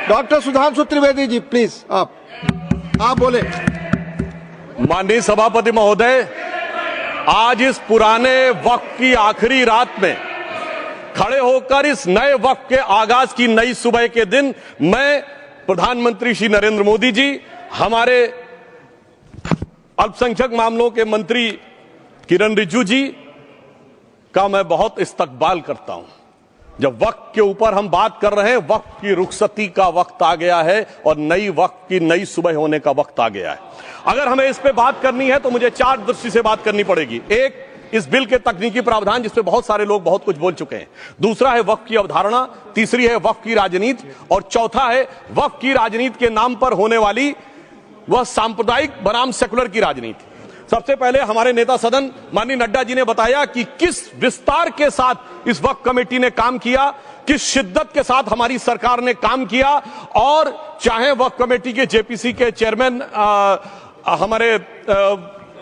Doctor Sudhanshu Trivedi ji please आप बोले। माननीय सभापति महोदय, आज इस पुराने वक्त की आखिरी रात में खड़े होकर इस नए वक्त के आगाज की नई सुबह के दिन मैं प्रधानमंत्री श्री नरेंद्र मोदी जी, हमारे अल्पसंख्यक मामलों के मंत्री किरण रिजिजू जी का मैं बहुत इस्तकबाल करता हूं। जब वक्त के ऊपर हम बात कर रहे हैं, वक्त की रुखसती का वक्त आ गया है और नई वक्त की नई सुबह होने का वक्त आ गया है। अगर हमें इस पे बात करनी है तो मुझे चार दृष्टि से बात करनी पड़ेगी। एक, इस बिल के तकनीकी प्रावधान जिस पे बहुत सारे लोग बहुत कुछ बोल चुके हैं। दूसरा है वक्त की अवधारणा। तीसरी है वक्त की राजनीति। और चौथा है वक्त की राजनीति के नाम पर होने वाली वह सांप्रदायिक बनाम सेकुलर की राजनीति। सबसे पहले हमारे नेता सदन माननीय नड्डा जी ने बताया कि किस विस्तार के साथ इस वक्त कमेटी ने काम किया, किस शिद्दत के साथ हमारी सरकार ने काम किया। और चाहे वक्त कमेटी के जेपीसी के चेयरमैन हमारे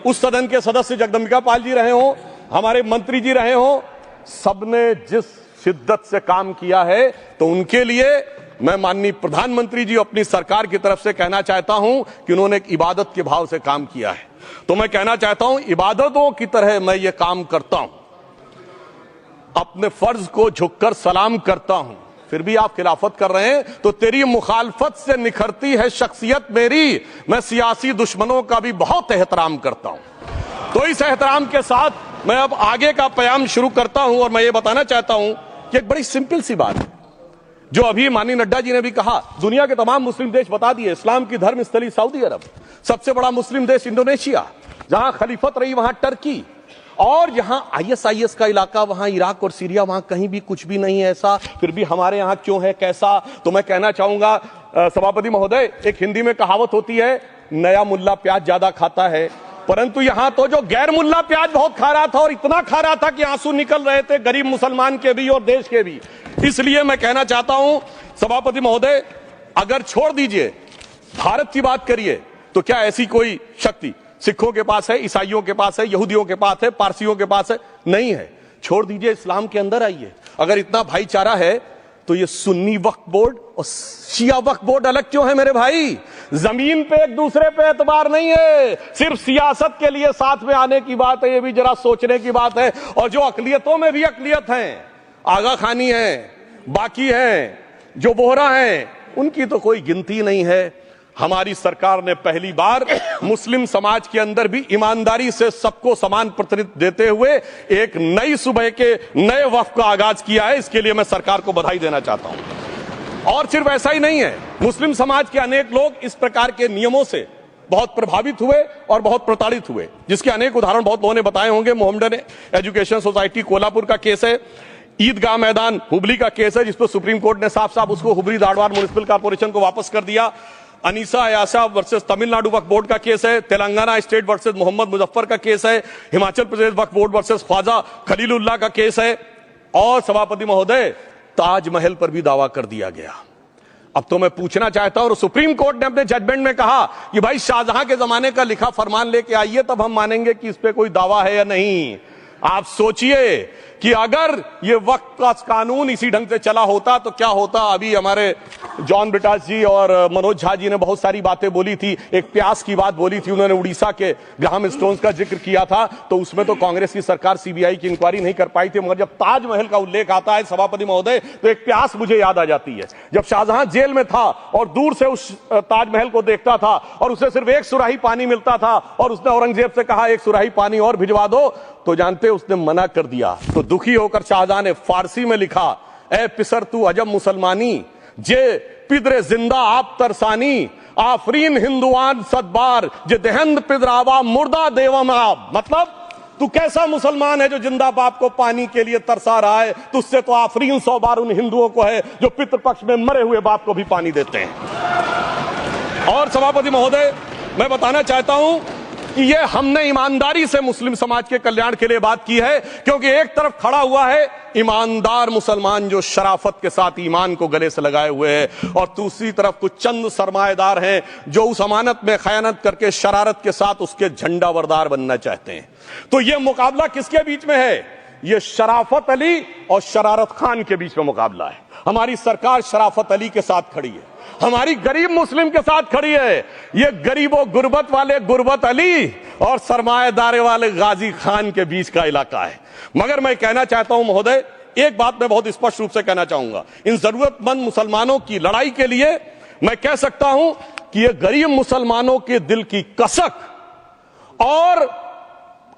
उस सदन के सदस्य जगदम्बिका पाल जी रहे हो, हमारे मंत्री जी रहे हो, सबने जिस शिद्दत से काम किया है, तो उनके लिए मैं माननीय प्रधानमंत्री जी अपनी सरकार की तरफ से कहना चाहता हूं कि उन्होंने एक इबादत के भाव से काम किया है। तो मैं कहना चाहता हूं, इबादतों की तरह मैं ये काम करता हूं, अपने फर्ज को झुककर सलाम करता हूं, फिर भी आप खिलाफत कर रहे हैं। तो तेरी मुखालफत से निखरती है शख्सियत मेरी, मैं सियासी दुश्मनों का भी बहुत एहतराम करता हूं। तो इस एहतराम के साथ मैं अब आगे का बयान शुरू करता हूं और मैं ये बताना चाहता हूं कि एक बड़ी सिंपल सी बात है जो अभी माननीय नड्डा जी ने भी कहा। दुनिया के तमाम मुस्लिम देश बता दिए, इस्लाम की धर्म स्थली सऊदी अरब, सबसे बड़ा मुस्लिम देश इंडोनेशिया, जहां खलीफत रही वहां टर्की, और जहां आईएसआईएस का इलाका वहां इराक और सीरिया, वहां कहीं भी कुछ भी नहीं है ऐसा, फिर भी हमारे यहां क्यों है कैसा। तो मैं कहना चाहूंगा सभापति महोदय, एक हिंदी में कहावत होती है, नया मुल्ला प्याज ज्यादा खाता है, परंतु यहां तो जो गैर मुल्ला प्याज बहुत खा रहा था, और इतना खा रहा था कि आंसू निकल रहे थे गरीब मुसलमान के भी और देश के भी। इसलिए मैं कहना चाहता हूं सभापति महोदय, अगर छोड़ दीजिए भारत की बात करिए, तो क्या ऐसी कोई शक्ति सिखों के पास है, ईसाइयों के पास है, यहूदियों के पास है, पारसियों के पास है? नहीं है। छोड़ दीजिए, इस्लाम के अंदर आइए। अगर इतना भाईचारा है तो ये सुन्नी वक्फ बोर्ड और शिया वक्फ बोर्ड अलग क्यों है मेरे भाई? जमीन पे एक दूसरे पे एतबार नहीं है, सिर्फ सियासत के लिए साथ में आने की बात है। ये भी जरा सोचने की बात है। और जो अकलियतों में भी अकलियत है, आगा खानी है, बाकी है, जो बोहरा है, उनकी तो कोई गिनती नहीं है। हमारी सरकार ने पहली बार मुस्लिम समाज के अंदर भी ईमानदारी से सबको समान प्रतिनिधित्व देते हुए एक नई सुबह के नए वक्त का आगाज किया है। इसके लिए मैं सरकार को बधाई देना चाहता हूं। और सिर्फ ऐसा ही नहीं है, मुस्लिम समाज के अनेक लोग इस प्रकार के नियमों से बहुत प्रभावित हुए और बहुत प्रताड़ित हुए, जिसके अनेक उदाहरण बहुत लोगों ने बताए होंगे। मोहम्मडन एजुकेशन सोसाइटी कोल्हापुर का केस है, ईदगाह मैदान हुबली का केस है, जिसको सुप्रीम कोर्ट ने साफ साफ उसको हुबली धारवाड़ म्युनिसिपल कॉर्पोरेशन को वापस कर दिया। अनीसा अयासा वर्सेस तमिलनाडु वक्फ बोर्ड का केस है, तेलंगाना स्टेट वर्सेस मोहम्मद मुजफ्फर का केस है, हिमाचल प्रदेश वक्फ बोर्ड वर्सेस ख्वाजा खलीलुल्लाह का केस है। और सभापति महोदय, ताजमहल पर भी दावा कर दिया गया। अब तो मैं पूछना चाहता हूं, और सुप्रीम कोर्ट ने अपने जजमेंट में कहा कि भाई शाहजहां के जमाने का लिखा फरमान लेके आइए, तब हम मानेंगे कि इस पे कोई दावा है या नहीं। आप सोचिए कि अगर ये वक्त का कानून इसी ढंग से चला होता तो क्या होता। अभी हमारे जॉन ब्रिटास जी और मनोज झा जी ने बहुत सारी बातें बोली थी। एक प्यास की बात बोली थी, उन्होंने उड़ीसा के ग्राहम स्टोन्स का जिक्र किया था, तो उसमें तो कांग्रेस की सरकार सीबीआई की इंक्वायरी नहीं कर पाई थी। मगर जब ताजमहल का उल्लेख आता है सभापति महोदय, तो एक प्यास मुझे याद आ जाती है। जब शाहजहां जेल में था और दूर से उस ताजमहल को देखता था और उसे सिर्फ एक सुराही पानी मिलता था, और उसने औरंगजेब से कहा एक सुराही पानी और भिजवा दो, तो जानते उसने मना कर दिया। तो दुखी होकर शाहजहां ने फारसी में लिखा, ए पिसर तू अजम मुसलमानी, जे पिदरे जिंदा आप तरसानी, आफरीन हिंदुआन सदबार, जे देहंद पिदरावा मुर्दा देवम आप। मतलब तू कैसा मुसलमान है जो जिंदा बाप को पानी के लिए तरसा रहा है? तुझसे तो आफरीन 100 बार उन हिंदुओं को है जो पितृपक्ष में मरे हुए बाप को भी पानी देते हैं। और सभापति महोदय, मैं बताना चाहता हूं कि ये हमने ईमानदारी से मुस्लिम समाज के कल्याण के लिए बात की है, क्योंकि एक तरफ खड़ा हुआ है ईमानदार मुसलमान जो शराफत के साथ ईमान को गले से लगाए हुए हैं, और दूसरी तरफ कुछ चंद सरमाएदार हैं जो उस अमानत में खयानत करके शरारत के साथ उसके झंडावरदार बनना चाहते हैं। तो ये मुकाबला किसके बीच में है? ये शराफत अली और शरारत खान के बीच में मुकाबला है। हमारी सरकार शराफत अली के साथ खड़ी है। हमारी गरीब मुस्लिम के साथ खड़ी है। ये गरीबों गुर्बत वाले गुर्बत अली और सरमाएदारे वाले गाजी खान के बीच का इलाका है। मगर मैं कहना चाहता हूं महोदय, एक बात मैं बहुत स्पष्ट रूप से कहना चाहूंगा, इन जरूरतमंद मुसलमानों की लड़ाई के लिए मैं कह सकता हूं कि ये गरीब मुसलमानों के दिल की कसक और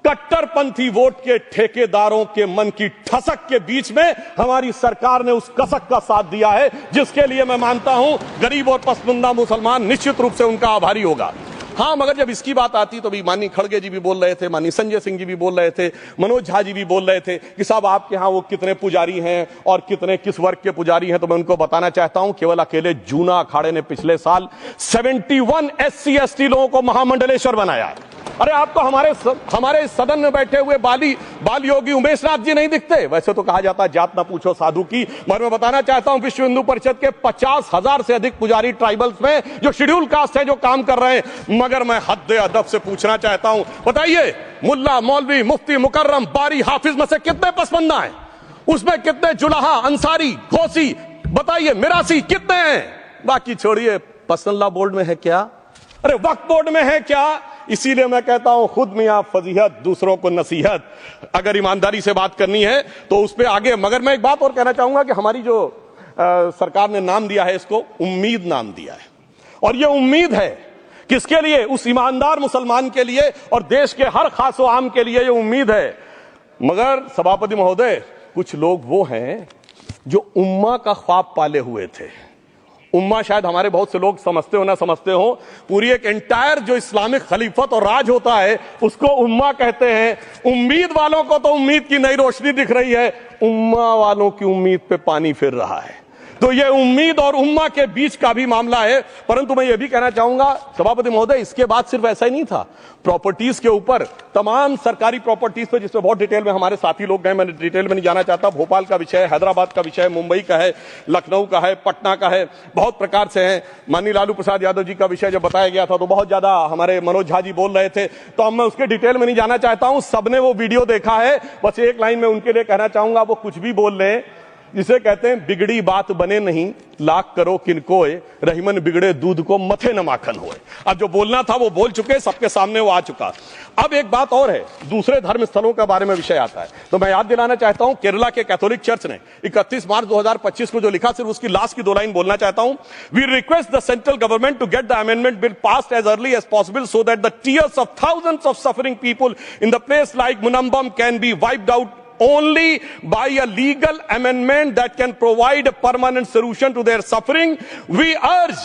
कट्टरपंथी वोट के ठेकेदारों के मन की ठसक के बीच में हमारी सरकार ने उस कसक का साथ दिया है, जिसके लिए मैं मानता हूं गरीब और पसमानदा मुसलमान निश्चित रूप से उनका आभारी होगा। हां, मगर जब इसकी बात आती तो भी माननीय खड़गे जी भी बोल रहे थे, माननीय संजय सिंह जी भी बोल रहे थे, मनोज झा जी भी बोल रहे थे कि साहब आपके यहां वो कितने पुजारी हैं और कितने किस वर्ग के पुजारी हैं। तो मैं उनको बताना चाहता हूं, केवल अकेले जूना अखाड़े ने पिछले साल 71 SC ST लोगों को महामंडलेश्वर बनाया है। अरे आपको हमारे सदन में बैठे हुए बाल योगी उमेश नाथ जी नहीं दिखते? वैसे तो कहा जाता है जात ना पूछो साधु की, मगर मैं बताना चाहता हूं विश्व हिंदू परिषद के 50,000 से अधिक पुजारी ट्राइबल्स में जो शेड्यूल कास्ट है जो काम कर रहे हैं। मगर मैं हद अदब से पूछना चाहता हूं, बताइए मुल्ला मौलवी मुफ्ती मुकर्रम बारी हाफिज में से कितने पसमंदा हैं? उसमें कितने जुलाहा अंसारी घोसी बताइए मिरासी कितने हैं? बाकी छोड़िए, पर्सनल बोर्ड में है क्या? अरे वक्फ बोर्ड में है क्या? इसीलिए मैं कहता हूं खुद मियां फजीहत दूसरों को नसीहत। अगर ईमानदारी से बात करनी है तो उस पर आगे। मगर मैं एक बात और कहना चाहूंगा कि हमारी जो सरकार ने नाम दिया है, इसको उम्मीद नाम दिया है, और यह उम्मीद है किसके लिए? उस ईमानदार मुसलमान के लिए और देश के हर खास व आम के लिए यह उम्मीद है। मगर सभापति महोदय, कुछ लोग वो हैं जो उम्मा का ख्वाब पाले हुए थे। उम्मा शायद हमारे बहुत से लोग समझते हो ना समझते हो, पूरी एक एंटायर जो इस्लामिक खलीफत और राज होता है उसको उम्मा कहते हैं। उम्मीद वालों को तो उम्मीद की नई रोशनी दिख रही है, उम्मा वालों की उम्मीद पे पानी फिर रहा है। तो ये उम्मीद और उम्मा के बीच का भी मामला है। परंतु मैं ये भी कहना चाहूंगा सभापति महोदय, इसके बाद सिर्फ ऐसा ही नहीं था, प्रॉपर्टीज के ऊपर तमाम सरकारी प्रॉपर्टीज पे जिसमें बहुत डिटेल में हमारे साथी लोग गए, मैं डिटेल में नहीं जाना चाहता। भोपाल का विषय है, हैदराबाद का विषय है, मुंबई का है, लखनऊ का है, पटना का है, बहुत प्रकार से है। माननीय लालू प्रसाद यादव जी का विषय जब बताया गया था तो बहुत ज्यादा हमारे मनोज झा जी बोल रहे थे, तो अब मैं उसके डिटेल में नहीं जाना चाहता हूं। सबने वो वीडियो देखा है। बस एक लाइन में उनके लिए कहना चाहूंगा, वो कुछ भी बोल रहे हैं, जिसे कहते हैं बिगड़ी बात बने नहीं, लाख करो किनकोए, रहीमन बिगड़े दूध को मथे न माखन होए। अब जो बोलना था वो बोल चुके, सबके सामने वो आ चुका। अब एक बात और है, दूसरे धर्म स्थलों के बारे में विषय आता है, तो मैं याद दिलाना चाहता हूं केरला के कैथोलिक चर्च ने 31 मार्च 2025 को जो लिखा, सिर्फ उसकी लास्ट की 2 लाइन बोलना चाहता हूं। We request the central government to get the amendment bill passed as early as possible so that the tears of thousands of suffering people in the place like Munambam can be wiped out only by a legal amendment that can provide a permanent solution to their suffering. We urge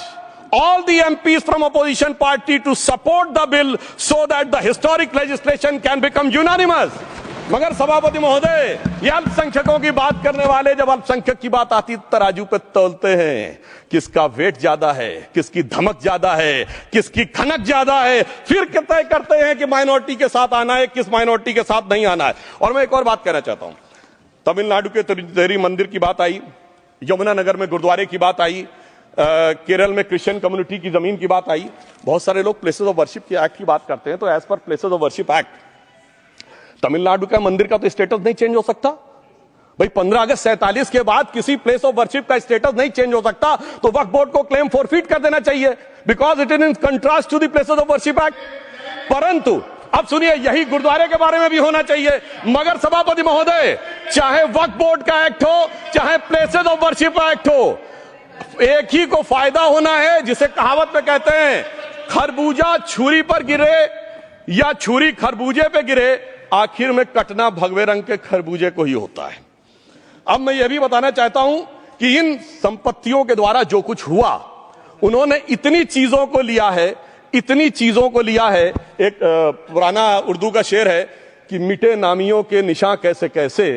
all the MPs from opposition party to support the bill so that the historic legislation can become unanimous. मगर सभापति महोदय, ये अल्पसंख्यकों की बात करने वाले जब अल्पसंख्यक की बात आती तराजू पे तौलते हैं, किसका वेट ज्यादा है, किसकी धमक ज्यादा है, किसकी खनक ज्यादा है, फिर तय करते हैं कि माइनॉरिटी के साथ आना है, किस माइनॉरिटी के साथ नहीं आना है। और मैं एक और बात कहना चाहता हूं, तमिलनाडु के तिरुचेरी मंदिर की बात आई, यमुनानगर में गुरुद्वारे की बात आई, केरल में क्रिश्चियन कम्युनिटी की जमीन की बात आई। बहुत सारे लोग प्लेसेस ऑफ वर्शिप के एक्ट की बात करते हैं, तो as per places of worship act Tamil Nadu का मंदिर का तो स्टेटस नहीं चेंज हो सकता भाई। 15 अगस्त 47 के बाद किसी प्लेस ऑफ वर्शिप का स्टेटस नहीं चेंज हो सकता, तो वक्फ बोर्ड को क्लेम फॉरफिट कर देना चाहिए, because it is in contrast to the places of worship act. परंतु अब सुनिए, यही गुरुद्वारे के बारे में भी होना चाहिए। मगर सभापति महोदय, चाहे वक्फ बोर्ड का एक्ट हो, चाहे प्लेसेस ऑफ वर्शिप एक्ट हो, एक ही को फायदा होना है, जिसे कहावत में कहते हैं खरबूजा छुरी पर गिरे या छुरी खरबूजे पे गिरे, आखिर में कटना भगवे रंग के खरबूजे को ही होता है। अब मैं यह भी बताना चाहता हूं कि इन संपत्तियों के द्वारा जो कुछ हुआ, उन्होंने इतनी चीजों को लिया है, इतनी चीजों को लिया है। एक पुराना उर्दू का शेर है कि मिटे नामियों के निशान कैसे कैसे,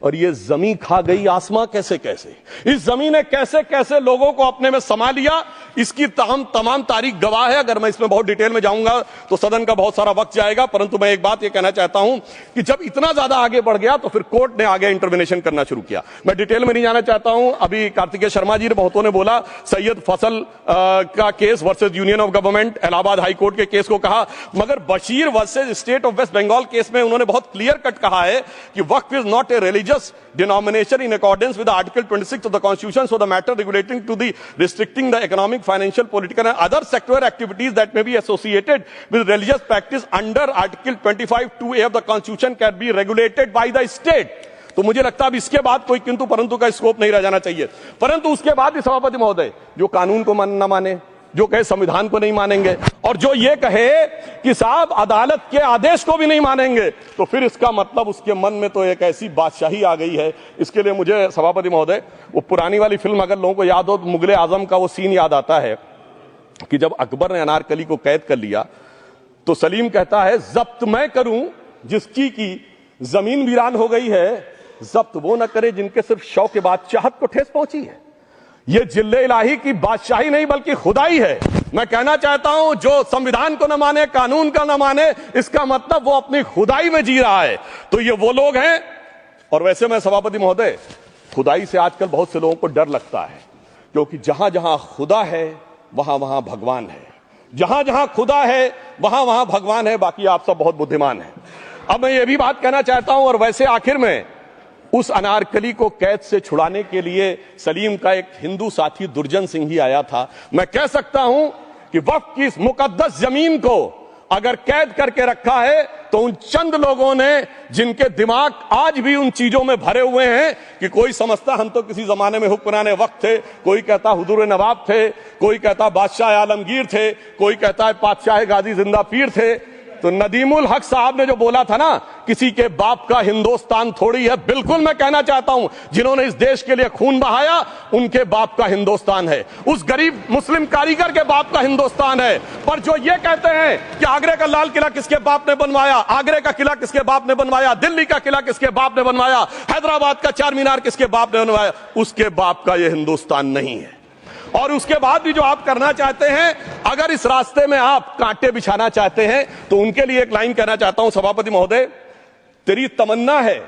और ये जमीन खा गई आसमां कैसे कैसे। इस जमीन ने कैसे कैसे लोगों को अपने में समा लिया, इसकी तमाम तारीख गवाह है। अगर मैं इसमें बहुत डिटेल में जाऊंगा तो सदन का बहुत सारा वक्त जाएगा, परंतु मैं एक बात ये कहना चाहता हूं कि जब इतना ज्यादा आगे बढ़ गया तो फिर कोर्ट ने आगे इंटरवेंशन करना शुरू किया। मैं डिटेल में नहीं जाना चाहता हूं। अभी कार्तिकेय शर्मा जी ने बहुतों ने बोला सैयद फसल का case versus Union of Government, Allahabad High Court के केस को कहा, मगर Bashir versus State of West Bengal case में उन्होंने बहुत क्लियर कट कहा है कि waqf is not a religious religious denomination in accordance with Article 26 of the Constitution, so the matter relating to the restricting the economic, financial, political and other sectoral activities that may be associated with religious practice under Article 25(2)(a) of the Constitution can be regulated by the state. तो मुझे लगता है अब इसके बाद कोई किंतु परंतु का स्कोप नहीं रह जाना चाहिए। परंतु उसके बाद भी सभापति महोदय जो कानून को न माने, जो कहे संविधान को नहीं मानेंगे और जो ये कहे कि साहब अदालत के आदेश को भी नहीं मानेंगे, तो फिर इसका मतलब उसके मन में तो एक ऐसी बादशाही आ गई है। इसके लिए मुझे सभापति महोदय वो पुरानी वाली फिल्म अगर लोगों को याद हो तो मुगले आजम का वो सीन याद आता है कि जब अकबर ने अनारकली को कैद कर लिया तो सलीम कहता है जब्त मैं करूं जिसकी की जमीन वीरान हो गई है, जब्त वो न करे जिनके सिर्फ शौ के बाद चाहत को ठेस पहुंची है। ये जिल्ले इलाही की बादशाही नहीं बल्कि खुदाई है। मैं कहना चाहता हूं जो संविधान को न माने, कानून का न माने, इसका मतलब वो अपनी खुदाई में जी रहा है। तो ये वो लोग हैं। और वैसे मैं सभापति महोदय खुदाई से आजकल बहुत से लोगों को डर लगता है, क्योंकि जहां जहां खुदा है वहां वहां भगवान है, जहां जहां खुदा है वहां वहां भगवान है। बाकी आप सब बहुत बुद्धिमान हैं। अब मैं ये भी बात कहना चाहता हूं, और वैसे आखिर में उस अनारकली को कैद से छुड़ाने के लिए सलीम का एक हिंदू साथी दुर्जन सिंह ही आया था। मैं कह सकता हूं कि वक्फ की इस मुकद्दस जमीन को अगर कैद करके रखा है तो उन चंद लोगों ने जिनके दिमाग आज भी उन चीजों में भरे हुए हैं कि कोई समझता हम तो किसी जमाने में हुक्मरान वक्त थे, कोई कहता हुजूर नवाब थे, कोई कहता बादशाह आलमगीर थे, कोई कहता है बादशाह गाजी जिंदा पीर थे। तो नदीमुल हक साहब ने जो बोला था ना, किसी के बाप का हिंदुस्तान थोड़ी है, बिल्कुल मैं कहना चाहता हूं जिन्होंने इस देश के लिए खून बहाया उनके बाप का हिंदुस्तान है, उस गरीब मुस्लिम कारीगर के बाप का हिंदुस्तान है। पर जो ये कहते हैं कि आगरे का लाल किला किसके बाप ने बनवाया, आगरे का किला किसके बाप ने बनवाया, दिल्ली का किला किसके बाप ने बनवाया, हैदराबाद का चार मीनार किसके बाप ने बनवाया, उसके बाप का यह हिंदुस्तान नहीं है। और उसके बाद भी जो आप करना चाहते हैं, अगर इस रास्ते में आप कांटे बिछाना चाहते हैं तो उनके लिए एक लाइन कहना चाहता हूं सभापति महोदय, तेरी तमन्ना है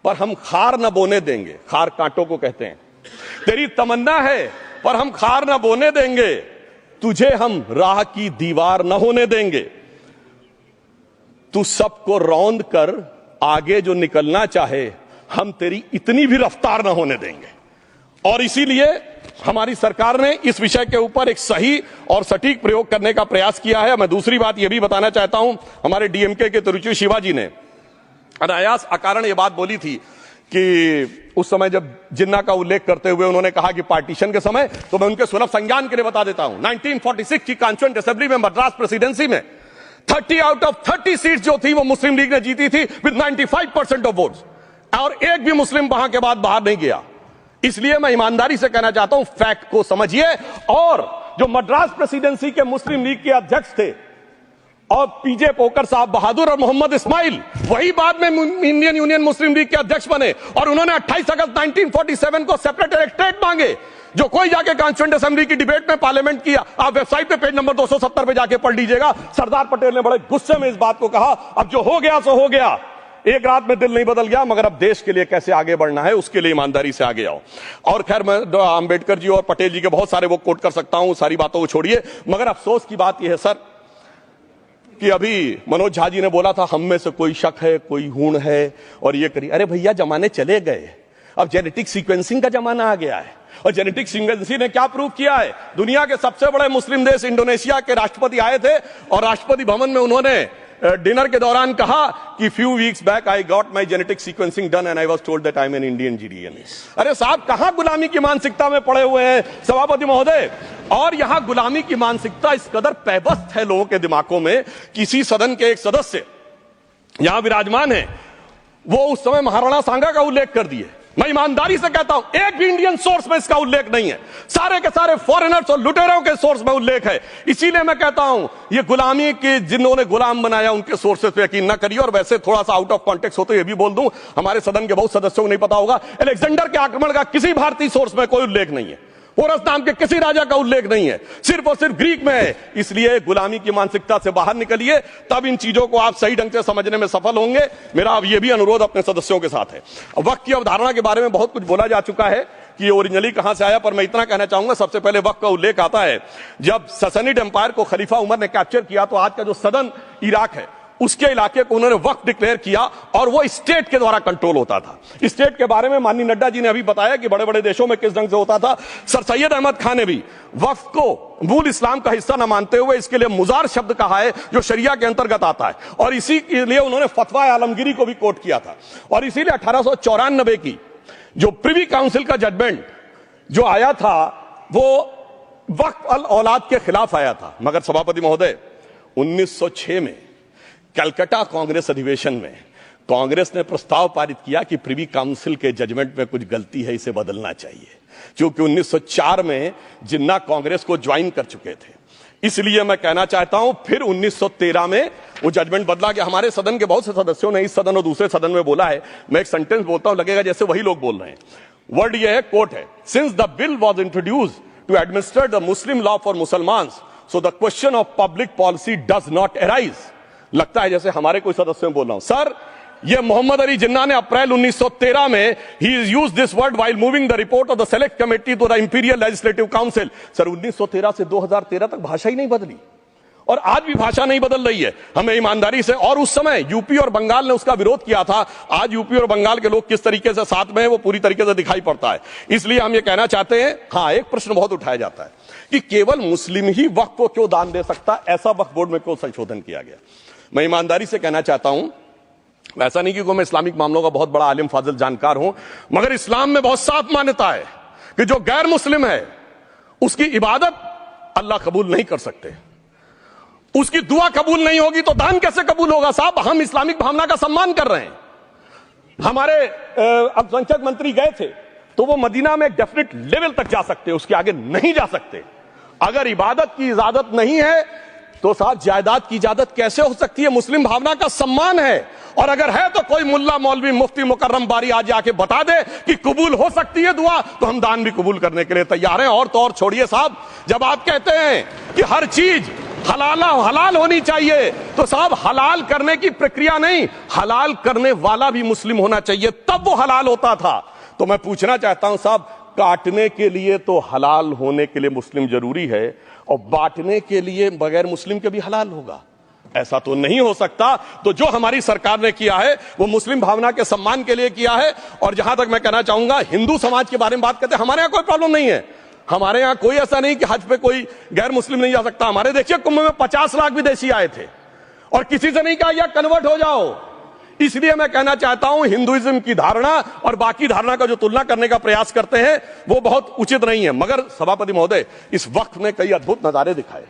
पर हम खार न बोने देंगे, खार कांटों को कहते हैं, तेरी तमन्ना है पर हम खार न बोने देंगे, तुझे हम राह की दीवार न होने देंगे, तू सबको रौंद कर आगे जो निकलना चाहे हम तेरी इतनी भी रफ्तार न होने देंगे। और इसीलिए हमारी सरकार ने इस विषय के ऊपर एक सही और सटीक प्रयोग करने का प्रयास किया है। मैं दूसरी बात यह भी बताना चाहता हूं, हमारे डीएमके के तिरुचि शिवाजी ने अनायास अकारण यह बात बोली थी कि उस समय जब जिन्ना का उल्लेख करते हुए उन्होंने कहा कि पार्टीशन के समय, तो मैं उनके सुलभ संज्ञान के लिए बता देता हूं, 1946 की कॉन्स्टिट्यूएंट असेंबली में मद्रास प्रेसिडेंसी में 30 आउट ऑफ 30 सीट जो थी वो मुस्लिम लीग ने जीती थी विद 95% ऑफ वोट्स, और एक भी मुस्लिम वहां के बाद बाहर नहीं गया। इसलिए मैं ईमानदारी से कहना चाहता हूं, फैक्ट को समझिए। और जो मद्रास प्रेसिडेंसी के मुस्लिम लीग के अध्यक्ष थे और पीजे पोकर साहब बहादुर और मोहम्मद इस्माइल, वही बाद में इंडियन यूनियन मुस्लिम लीग के अध्यक्ष बने, और उन्होंने 28 अगस्त 1947 को सेपरेट इलेक्टोरेट मांगे, जो कोई जाके कॉन्स्टिट्यूएंट असेंबली की डिबेट में पार्लियामेंट किया। आप वेबसाइट पे पेज नंबर 270 पे जाके पढ़ लीजिएगा। सरदार पटेल ने बड़े गुस्से में इस बात को कहा, अब जो हो गया सो हो गया, एक रात में दिल नहीं बदल गया, मगर अब देश के लिए कैसे आगे बढ़ना है उसके लिए ईमानदारी से आगे आओ। और खैर मैं अंबेडकर जी और पटेल जी के बहुत सारे वो कोट कर सकता हूं, सारी बातों को छोड़िए। मगर अफसोस की बात यह है सर कि अभी मनोज झा जी ने बोला था हम में से कोई शक है, कोई हूण है और ये करिए। अरे भैया जमाने चले गए, अब जेनेटिक सीक्वेंसिंग का जमाना आ गया है। और जेनेटिक सीक्वेंसिंग ने क्या प्रूव किया है, दुनिया के सबसे बड़े मुस्लिम देश इंडोनेशिया के राष्ट्रपति आए थे और राष्ट्रपति भवन में उन्होंने डिनर के दौरान कहा कि few weeks back I got my genetic sequencing done and I was told that I am an Indian GDN. अरे साहब कहां गुलामी की मानसिकता में पड़े हुए हैं सभापति महोदय। और यहां गुलामी की मानसिकता इस कदर पैबस्त है लोगों के दिमागों में। किसी सदन के एक सदस्य यहां विराजमान है, वो उस समय महाराणा सांगा का उल्लेख कर दिए। मैं ईमानदारी से कहता हूं एक भी इंडियन सोर्स में इसका उल्लेख नहीं है, सारे के सारे फॉरेनर्स और लुटेरों के सोर्स में उल्लेख है। इसीलिए मैं कहता हूं ये गुलामी के जिन्होंने गुलाम बनाया उनके सोर्सेस पे यकीन न करिए। और वैसे थोड़ा सा आउट ऑफ कॉन्टेक्स्ट हो तो ये भी बोल दूं, हमारे सदन के बहुत सदस्यों को नहीं पता होगा, अलेक्जेंडर के आक्रमण का किसी भारतीय सोर्स में कोई उल्लेख नहीं है, पोरस नाम के किसी राजा का उल्लेख नहीं है, सिर्फ और सिर्फ ग्रीक में है। इसलिए गुलामी की मानसिकता से बाहर निकलिए, तब इन चीजों को आप सही ढंग से समझने में सफल होंगे। मेरा अब यह भी अनुरोध अपने सदस्यों के साथ है। वक्त की अवधारणा के बारे में बहुत कुछ बोला जा चुका है कि ओरिजिनली कहां से आया, पर मैं इतना कहना चाहूंगा, सबसे पहले वक्त का उल्लेख आता है जब ससनिड एम्पायर को खलीफा उमर ने कैप्चर किया तो आज का जो सदन इराक है उसके इलाके को उन्होंने वक्फ डिक्लेयर किया और वो स्टेट के द्वारा कंट्रोल होता था। स्टेट के बारे में माननीय नड्डा जी ने अभी बताया कि बड़े बड़े देशों में किस ढंग से होता था। सर सैयद अहमद खान ने भी वक्फ को मूल इस्लाम का हिस्सा न मानते हुए इसके लिए मुजार शब्द कहा है जो शरिया के अंतर्गत आता है, और इसी के लिए उन्होंने फतवा आलमगीरी को भी कोट किया था। और इसीलिए 1894 की जो प्रिवी काउंसिल का जजमेंट जो आया था वो वक्फ अल औलाद के खिलाफ आया था। मगर सभापति महोदय 1906 में कलकत्ता कांग्रेस अधिवेशन में कांग्रेस ने प्रस्ताव पारित किया कि प्रिवी काउंसिल के जजमेंट में कुछ गलती है, इसे बदलना चाहिए। क्योंकि 1904 में जिन्ना कांग्रेस को ज्वाइन कर चुके थे, इसलिए मैं कहना चाहता हूं फिर 1913 में वो जजमेंट बदला गया। हमारे सदन के बहुत से सदस्यों ने इस सदन और दूसरे सदन में बोला है, मैं एक सेंटेंस बोलता हूं लगेगा जैसे वही लोग बोल रहे हैं। वर्ड ये है, कोट है, since the bill was introduced to administer the Muslim law for Musalmans so the question of public policy does not arise. लगता है जैसे हमारे कोई सदस्य बोल रहा हूं। सर ये मोहम्मद अली जिन्ना ने अप्रैल 1913 में ही is use this word while moving the report of the select committee to the imperial legislative council. Sir 1913 से 2013 तक भाषा ही नहीं बदली और आज भी भाषा नहीं बदल रही है। हमें ईमानदारी से, और उस समय यूपी और बंगाल ने उसका विरोध किया था। आज यूपी और बंगाल के लोग किस तरीके से साथ में है वो पूरी तरीके से दिखाई पड़ता है। इसलिए हम ये कहना चाहते हैं, हाँ एक प्रश्न बहुत उठाया जाता है कि केवल मुस्लिम ही वक्फ को क्यों दान दे सकता, ऐसा वक्फ बोर्ड में क्यों संशोधन किया गया। मैं ईमानदारी से कहना चाहता हूं, ऐसा नहीं कि मैं इस्लामिक मामलों का बहुत बड़ा आलिम फाजिल जानकार हूं, मगर इस्लाम में बहुत साफ मान्यता है कि जो गैर मुस्लिम है उसकी इबादत अल्लाह कबूल नहीं कर सकते, उसकी दुआ कबूल नहीं होगी तो दान कैसे कबूल होगा। साहब हम इस्लामिक भावना का सम्मान कर रहे हैं। हमारे अल्पसंख्यक मंत्री गए थे तो वो मदीना में एक डेफिनेट लेवल तक जा सकते, उसके आगे नहीं जा सकते। अगर इबादत की इजाजत नहीं है तो साहब जायदाद की इजाजत कैसे हो सकती है। मुस्लिम भावना का सम्मान है, और अगर है तो कोई मुल्ला मौलवी मुफ्ती मुकर्रम बारी आज आके बता दे कि कबूल हो सकती है दुआ, तो हम दान भी कबूल करने के लिए तैयार हैं। और तो और छोड़िए साहब, जब आप कहते हैं कि हर चीज हलाल होनी चाहिए, तो साहब हलाल करने की प्रक्रिया नहीं, हलाल करने वाला भी मुस्लिम होना चाहिए, तब वो हलाल होता था। तो मैं पूछना चाहता हूं साहब, काटने के लिए तो हलाल होने के लिए मुस्लिम जरूरी है और बांटने के लिए बगैर मुस्लिम के भी हलाल होगा, ऐसा तो नहीं हो सकता। तो जो हमारी सरकार ने किया है वो मुस्लिम भावना के सम्मान के लिए किया है। और जहां तक मैं कहना चाहूंगा, हिंदू समाज के बारे में बात करते हैं, हमारे यहां कोई प्रॉब्लम नहीं है। हमारे यहां कोई ऐसा नहीं कि हज पे कोई गैर मुस्लिम नहीं जा सकता। हमारे देखिए कुंभ में 50 लाख विदेशी आए थे और किसी से नहीं कहा या कन्वर्ट हो जाओ। इसलिए मैं कहना चाहता हूं, हिंदुइज्म की धारणा और बाकी धारणा का जो तुलना करने का प्रयास करते हैं वो बहुत उचित नहीं है। मगर सभापति महोदय, इस वक्त में कई अद्भुत नजारे दिखाए।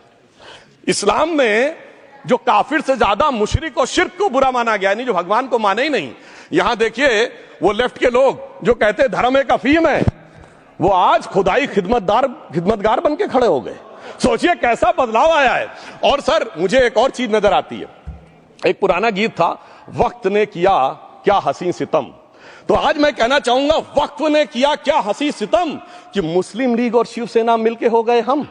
इस्लाम में जो काफिर से ज्यादा मुशरिक और शिर्क को बुरा माना गया, नहीं जो भगवान को माने ही नहीं। यहां देखिए वो लेफ्ट के लोग जो कहते धर्म एक अफीम है, वो आज खुदाई खिदमतगार बन के खड़े हो गए। सोचिए कैसा बदलाव आया है। और सर मुझे एक और चीज नजर आती है, एक पुराना गीत था, वक्त ने किया क्या हसी सितम। तो आज मैं कहना चाहूंगा, वक्त ने किया क्या हसी सितम कि मुस्लिम लीग और शिवसेना मिलके हो गए हम।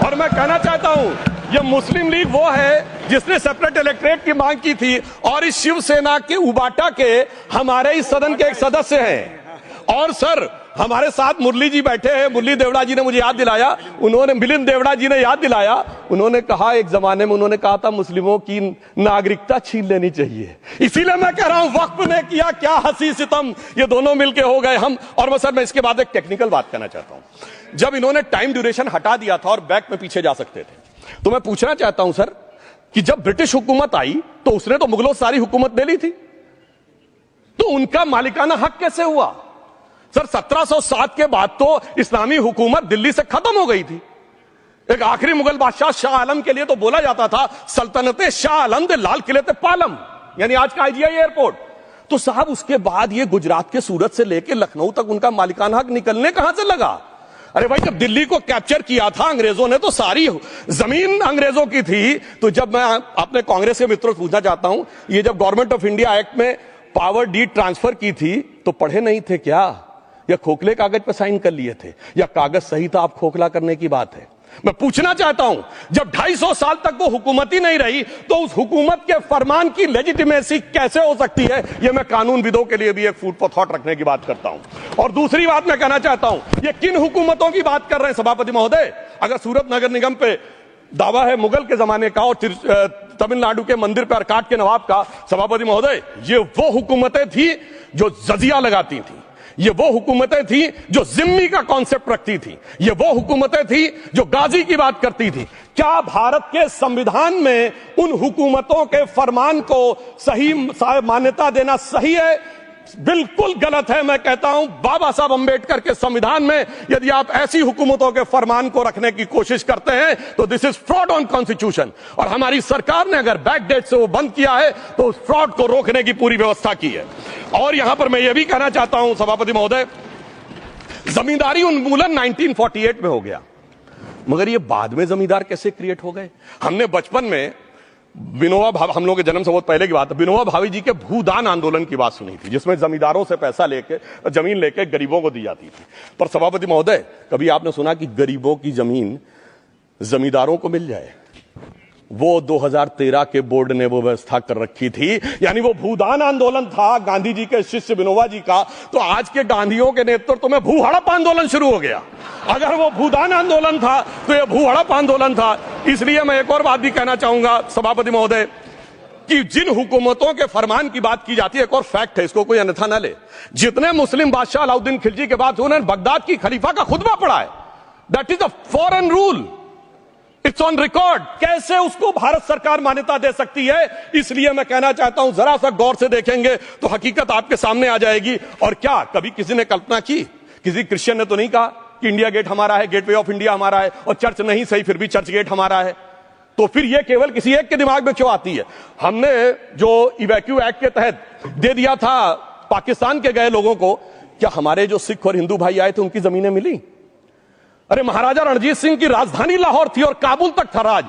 और मैं कहना चाहता हूं, ये मुस्लिम लीग वो है जिसने सेपरेट इलेक्टोरेट की मांग की थी, और इस शिवसेना के उबाटा के हमारे इस सदन के एक सदस्य हैं। और सर हमारे साथ मुरली जी बैठे हैं, मुरली देवड़ा जी ने मुझे याद दिलाया, उन्होंने मिलिंद देवड़ा जी ने याद दिलाया, उन्होंने कहा एक जमाने में उन्होंने कहा था मुस्लिमों की नागरिकता छीन लेनी चाहिए। इसीलिए मैं कह रहा हूं, वक्त ने किया क्या हसी सितम, ये दोनों मिलके हो गए हम। और सर मैं इसके बाद एक टेक्निकल बात करना चाहता हूं। जब इन्होंने टाइम ड्यूरेशन हटा दिया था और बैक में पीछे जा सकते थे, तो मैं पूछना चाहता हूं सर कि जब ब्रिटिश हुकूमत आई तो उसने तो मुगलों सारी हुकूमत ले ली थी, तो उनका मालिकाना हक कैसे हुआ। सर 1707 के बाद तो इस्लामी हुकूमत दिल्ली से खत्म हो गई थी। एक आखिरी मुगल बादशाह शाह आलम के लिए तो बोला जाता था सल्तनते शाह आलम दे लाल किले ते पालम, यानी आज का IGI एयरपोर्ट। तो साहब उसके बाद ये गुजरात के सूरत से लेकर लखनऊ तक उनका मालिकाना हक निकलने कहां से लगा। अरे भाई जब दिल्ली को कैप्चर किया था अंग्रेजों ने तो सारी जमीन अंग्रेजों की थी। तो जब मैं अपने कांग्रेस के मित्रों से पूछना चाहता हूं, ये जब गवर्नमेंट ऑफ इंडिया एक्ट में पावर डीड ट्रांसफर की थी तो पढ़े नहीं थे क्या, या खोखले कागज पर साइन कर लिए थे, या कागज सही था आप खोखला करने की बात है। मैं पूछना चाहता हूं, जब 250 साल तक वो हुकूमत ही नहीं रही तो उस हुकूमत के फरमान की लेजिटिमेसी कैसे हो सकती है। ये मैं कानूनविदों के लिए भी एक फूड फॉर थॉट रखने की बात करता हूं। और दूसरी बात मैं कहना चाहता हूं, ये किन हुकूमतों की बात कर रहे हैं सभापति महोदय। अगर सूरत नगर निगम पे दावा है मुगल के जमाने का और तमिलनाडु के मंदिर पर अरकाट के नवाब का। सभापति महोदय, ये वो हुकूमतें थी जो जजिया लगाती थी, ये वो हुकूमतें थी जो जिम्मी का कॉन्सेप्ट रखती थी, ये वो हुकूमतें थी जो गाजी की बात करती थी। क्या भारत के संविधान में उन हुकूमतों के फरमान को सही मान्यता देना सही है? बिल्कुल गलत है। मैं कहता हूं बाबा साहब अंबेडकर के संविधान में यदि आप ऐसी हुकूमतों के फरमान को रखने की कोशिश करते हैं तो this is fraud on constitution. और हमारी सरकार ने अगर बैकडेट से वो बंद किया है तो उस फ्रॉड को रोकने की पूरी व्यवस्था की है। और यहां पर मैं ये भी कहना चाहता हूं सभापति महोदय, जमींदारी उन्मूलन 1948 में हो गया, मगर ये बाद में जमींदार कैसे क्रिएट हो गए? हमने बचपन में विनोबा भावे, हम लोगों के जन्म से बहुत पहले की बात है, विनोबा भावे जी के भूदान आंदोलन की बात सुनी थी, जिसमें जमींदारों से पैसा लेके जमीन लेके गरीबों को दी जाती थी। पर सभापति महोदय, कभी आपने सुना कि गरीबों की जमीन जमींदारों को मिल जाए? वो 2013 के बोर्ड ने वो व्यवस्था कर रखी थी। यानी वो भूदान आंदोलन था गांधी जी के शिष्य विनोबा जी का, तो आज के गांधियों के नेतृत्व में भू हड़प आंदोलन शुरू हो गया। अगर वो भूदान आंदोलन था तो ये भू हड़प आंदोलन था। इसलिए मैं एक और बात भी कहना चाहूंगा सभापति महोदय कि जिन हुकूमतों के फरमान की बात की जाती है, एक और फैक्ट है, इसको कोई अन्यथा न ले, जितने मुस्लिम बादशाह अलाउद्दीन खिलजी के बाद उन्होंने बगदाद की खलीफा का खुतबा पढ़ा है, that is a foreign rule, it's on record. कैसे उसको भारत सरकार मान्यता दे सकती है? इसलिए मैं कहना चाहता हूं जरा सा गौर से देखेंगे तो हकीकत आपके सामने आ जाएगी। और क्या कभी किसी ने कल्पना की, किसी क्रिश्चियन ने तो नहीं कहा कि इंडिया गेट हमारा है, गेटवे ऑफ इंडिया हमारा है, और चर्च नहीं सही फिर भी चर्च गेट हमारा है? तो फिर यह केवल किसी एक के दिमाग में क्यों आती है? हमने जो इवैक्यू एक्ट के तहत दे दिया था पाकिस्तान के गए लोगों को, क्या हमारे जो सिख और हिंदू भाई आए थे उनकी जमीनें मिली? अरे महाराजा रणजीत सिंह की राजधानी लाहौर थी और काबुल तक था राज,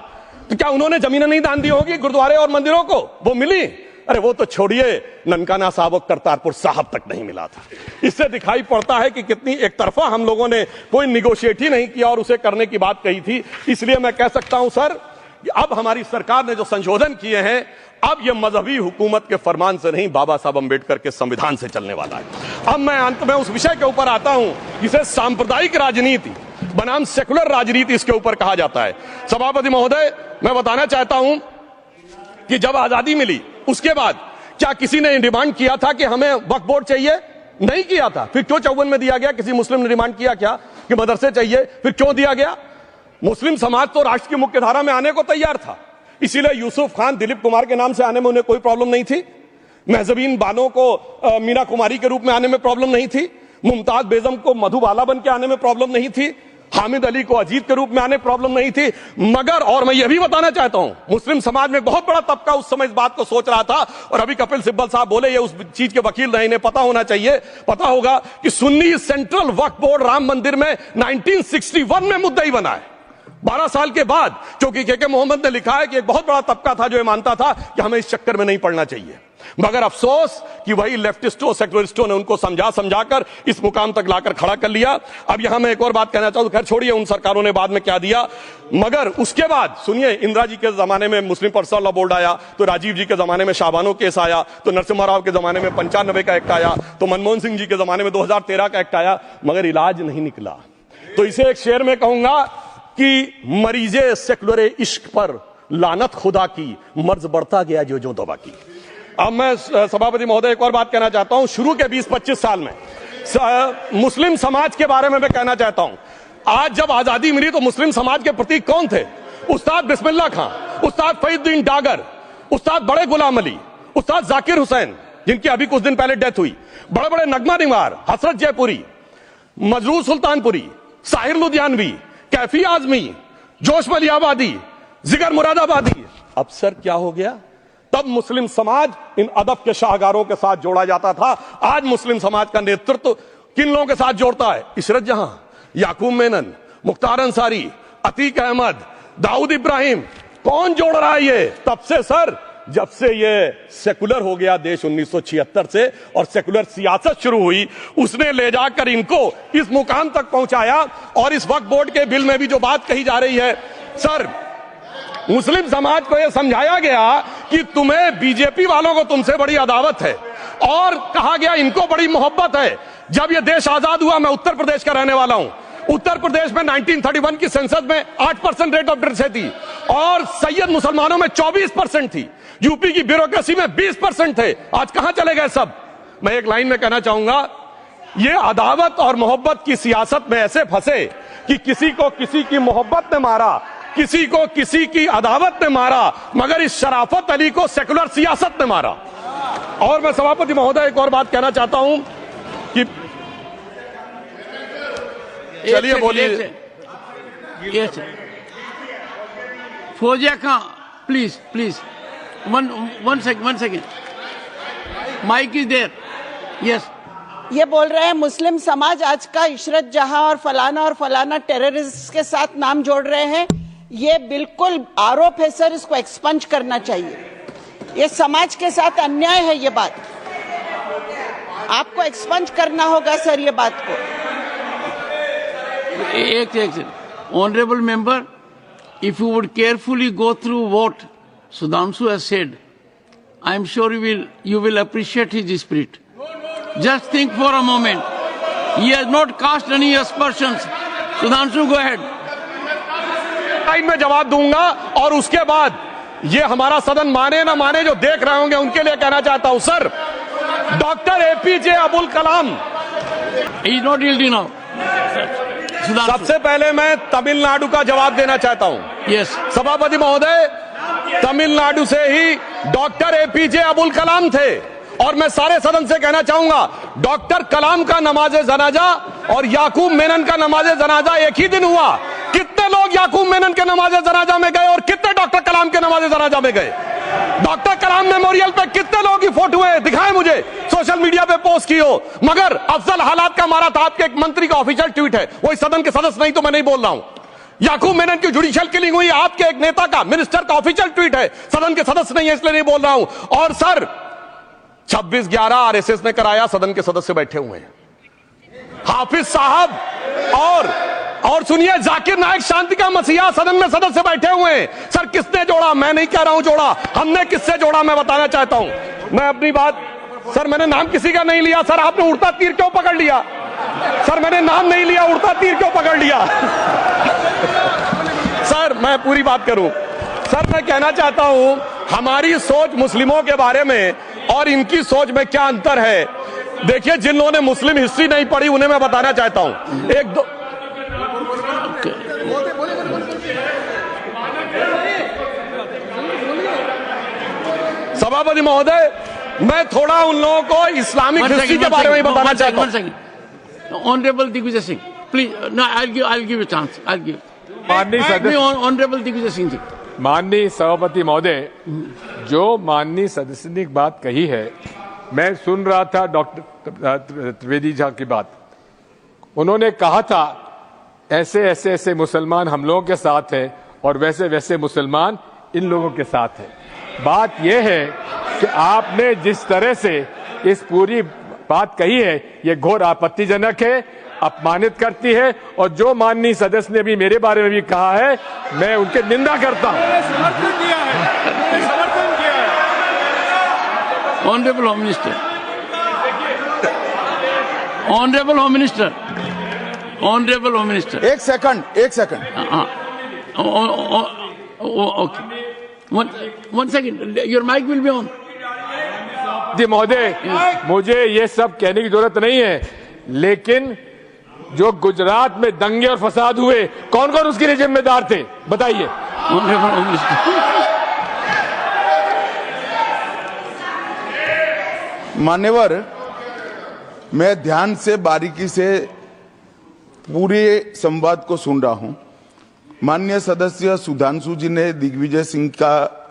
तो क्या उन्होंने जमीनें नहीं दान दी होगी गुरुद्वारे और मंदिरों को? वो मिली? अरे वो तो छोड़िए, ननकाना साहब और करतारपुर साहब तक नहीं मिला था। इससे दिखाई पड़ता है कि कितनी एक तरफा हम लोगों ने कोई निगोशिएट ही नहीं किया और उसे करने की बात कही थी। इसलिए मैं कह सकता हूं सर, अब हमारी सरकार ने जो संशोधन किए हैं, अब यह मजहबी हुकूमत के फरमान से नहीं, बाबा साहब अंबेडकर के संविधान से चलने वाला है। अब मैं अंत में उस विषय के ऊपर आता हूं जिसे सांप्रदायिक राजनीति बनाम सेकुलर राजनीति इसके ऊपर कहा जाता है। सभापति महोदय, मैं बताना चाहता हूं कि जब आजादी मिली उसके बाद क्या किसी ने डिमांड किया था कि हमें वक्फ बोर्ड चाहिए? नहीं किया था। फिर क्यों 54 में दिया गया? किसी मुस्लिम ने डिमांड किया क्या कि मदरसे चाहिए? फिर क्यों दिया गया? मुस्लिम समाज तो राष्ट्र की मुख्य धारा में आने को तैयार था, इसीलिए यूसुफ खान, दिलीप कुमार के नाम से आने में उन्हें कोई प्रॉब्लम नहीं थी। महजबीन बानो को मीना कुमारी के रूप में आने में प्रॉब्लम नहीं थी। मुमताज बेगम को मधुबाला बन के आने में प्रॉब्लम नहीं थी। हामिद अली को अजीत के रूप में आने प्रॉब्लम नहीं थी। मगर और मैं यह भी बताना चाहता हूं, मुस्लिम समाज में बहुत बड़ा तबका उस समय इस बात को सोच रहा था, और अभी कपिल सिब्बल साहब बोले ये उस चीज के वकील नहीं, इन्हें पता होना चाहिए, पता होगा कि सुन्नी सेंट्रल वक्फ बोर्ड राम मंदिर में 1961 में मुद्दई बना है, 12 साल के बाद, क्योंकि के मोहम्मद ने लिखा है कि एक बहुत बड़ा तबका था जो ये मानता था कि हमें इस चक्कर में नहीं पड़ना चाहिए। मगर अफसोस कि वही लेफ्टिस्टों, सेक्युलरिस्टों ने उनको समझा कर इस मुकाम तक लाकर खड़ा कर लिया। अब यहां मैं एक और बात कहना चाहूं, खैर छोड़िए उन सरकारों ने बाद में क्या दिया, मगर उसके बाद सुनिए, इंदिरा जी के जमाने में मुस्लिम पर्सनल लॉ बोर्ड आया, तो राजीव जी के जमाने में शाहबानो केस आया, तो नरसिम्हा राव के जमाने में 95 का एक्ट आया, तो मनमोहन सिंह जी के जमाने में 2013 का एक्ट आया, मगर इलाज नहीं निकला। तो इसे एक शेर में कहूंगा कि मरीजे सेकुलर इश्क पर लानत खुदा की, मर्ज बढ़ता गया जो दवा की। अब मैं सभापति महोदय एक और बात कहना चाहता हूं, शुरू के 20-25 साल में मुस्लिम समाज के बारे में मैं कहना चाहता हूं। आज जब आजादी मिली तो मुस्लिम समाज के प्रतीक कौन थे? उस्ताद बिस्मिल्लाह खां, उस्ताद फरीदुद्दीन डागर, उस्ताद बड़े गुलाम अली, उस्ताद जाकिर हुसैन, जिनकी अभी कुछ दिन पहले डेथ हुई, बड़े बड़े नगमा निवार, हसरत जयपुरी, मजरूर सुल्तानपुरी, साहिर लुधियानवी, कैफी आजमी, जोश मलियाबादी, जिगर मुरादाबादी। अब सर क्या हो गया? तब मुस्लिम समाज इन अदब के शाहकारों के साथ जोड़ा जाता था। आज मुस्लिम समाज का नेतृत्व किन लोगों के साथ जोड़ता है? इशरत जहां, याकूब मेनन, मुख्तार अंसारी, अतीक अहमद, दाऊद इब्राहिम। कौन जोड़ रहा है ये? तब से सर, जब से ये सेकुलर हो गया देश 1976 से और सेकुलर सियासत शुरू हुई, उसने ले जाकर इनको इस मुकाम तक पहुंचाया। और इस वक्फ बोर्ड के बिल में भी जो बात कही जा रही है सर, मुस्लिम समाज को यह समझाया गया कि तुम्हें बीजेपी वालों को तुमसे बड़ी अदावत है, और कहा गया इनको बड़ी मोहब्बत है। जब यह देश आजाद हुआ, मैं उत्तर प्रदेश का रहने वाला हूं, उत्तर प्रदेश में 1931 की सेंसस में 8% रेट ऑफ डेथ थी और सैयद मुसलमानों में 24% थी। यूपी की ब्यूरोक्रेसी में 20% थे। आज कहां चले गए सब? मैं एक लाइन में कहना चाहूंगा, ये अदावत और मोहब्बत की सियासत में ऐसे फंसे कि किसी को किसी की मोहब्बत ने मारा, किसी को किसी की अदावत ने मारा, मगर इस शराफत अली को सेकुलर सियासत ने मारा। और मैं सभापति महोदय एक और बात कहना चाहता हूं कि चलिए बोलिए। Fauzia Khan, please please, one second, mic is there. Yes, ये बोल रहे हैं मुस्लिम समाज आज का इशरत जहां और फलाना टेररिस्ट के साथ नाम जोड़ रहे हैं। ये बिल्कुल आरोप है सर, इसको एक्सपंज करना चाहिए। ये समाज के साथ अन्याय है। ये बात आपको एक्सपंज करना होगा सर, ये बात को। एक honourable member, if you would carefully go through what Sudhanshu has said, I am sure you will appreciate his spirit. Just think for a moment. He has not cast any aspersions. Sudhanshu, go ahead. Time में जवाब दूंगा और उसके बाद ये हमारा सदन माने ना माने, जो देख रहे होंगे उनके लिए कहना चाहता हूं sir, doctor APJ Abdul Kalam, He is not guilty now. Sudhanshu. सबसे पहले मैं तमिलनाडु का जवाब देना चाहता हूं। Yes. सभापति महोदय, तमिलनाडु से ही डॉक्टर एपीजे अब्दुल कलाम थे और मैं सारे सदन से कहना चाहूंगा, डॉक्टर कलाम का नमाज जनाजा और याकूब मेनन का नमाज जनाजा एक ही दिन हुआ। कितने लोग याकूब मेनन के नमाज जनाजा में गए और कितने डॉक्टर कलाम के नमाज जनाजा में गए? डॉक्टर कलाम मेमोरियल पे कितने लोगों की फोटो है? दिखाएं मुझे, सोशल मीडिया पे पोस्ट की हो। मगर अफजल हालात का मारा था, आपके एक मंत्री का ऑफिशियल ट्वीट है, वो इस सदन के सदस्य नहीं तो मैं नहीं बोल रहा हूं। याकूब मेनन की जुडिशियल किलिंग हुई, आपके एक नेता का, मिनिस्टर का ऑफिशियल ट्वीट है, सदन के सदस्य नहीं है इसलिए नहीं बोल रहा हूं। और सर 26/11 आरएसएस ने कराया, सदन के सदस्य बैठे हुए हैं। हाफिज साहब और सुनिए, जाकिर नायक शांति का मसीहा सदन में सदस्य बैठे हुए हैं। सर किसने जोड़ा? मैं नहीं कह रहा हूं जोड़ा, हमने किससे जोड़ा मैं बताना चाहता हूं। मैं अपनी बात, सर मैंने नाम किसी का नहीं लिया। सर आपने उड़ता तीर क्यों पकड़ लिया? सर मैंने नाम नहीं लिया, उड़ता तीर क्यों पकड़ लिया? सर मैं पूरी बात करूं। सर मैं कहना चाहता हूं, हमारी सोच मुस्लिमों के बारे में और इनकी सोच में क्या अंतर है। देखिए, जिन लोगों ने मुस्लिम हिस्ट्री नहीं पढ़ी उन्हें मैं बताना चाहता हूं। एक दो सभापति महोदय, मैं थोड़ा उन लोगों को इस्लामिक हिस्ट्री के बारे में बताना चाहता हूं। Honourable Digvijaya Singh, please, no, I'll give a chance. I'll give. माननीय सदस्य, ऑनरेबल दिग्विजय सिंह जी। माननीय सभापति महोदय, जो माननीय सदस्य ने एक बात कही है, मैं सुन रहा था डॉक्टर त्रिवेदी जी की बात। उन्होंने कहा था ऐसे मुसलमान हम लोगों के साथ हैं और वैसे मुसलमान इन लोगों के साथ हैं। बात यह है कि आपने जिस तरह से इस पूरी बात कही है, ये घोर आपत्तिजनक है, अपमानित करती है। और जो माननीय सदस्य ने भी मेरे बारे में भी कहा है, मैं उनकी निंदा करता हूं। Honourable home minister, honourable home minister, honourable home minister, एक second. Okay, one second, your mic will be on. जी महोदय, मुझे ये सब कहने की जरूरत नहीं है, लेकिन जो गुजरात में दंगे और फसाद हुए, कौन कौन उसके लिए जिम्मेदार थे बताइए। Honourable home minister. मान्यवर, मैं ध्यान से बारीकी से पूरे संवाद को सुन रहा हूं। माननीय सदस्य सुधांशु जी ने दिग्विजय सिंह का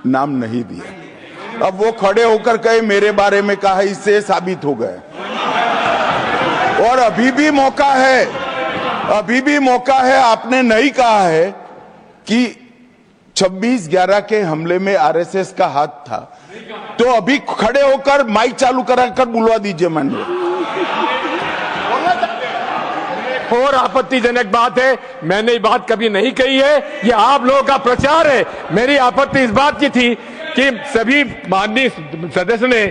नाम नहीं दिया। अब वो खड़े होकर कहे मेरे बारे में कहा, इससे साबित हो गया। और अभी भी मौका है। आपने नहीं कहा है कि 26/11 के हमले में आरएसएस का हाथ था, तो अभी खड़े होकर माइक चालू कराकर बुलवा दीजिए माननीय। और आपत्तिजनक बात है, मैंने ये बात कभी नहीं कही है, ये आप लोगों का प्रचार है। मेरी आपत्ति इस बात की थी कि सभी माननीय सदस्य ने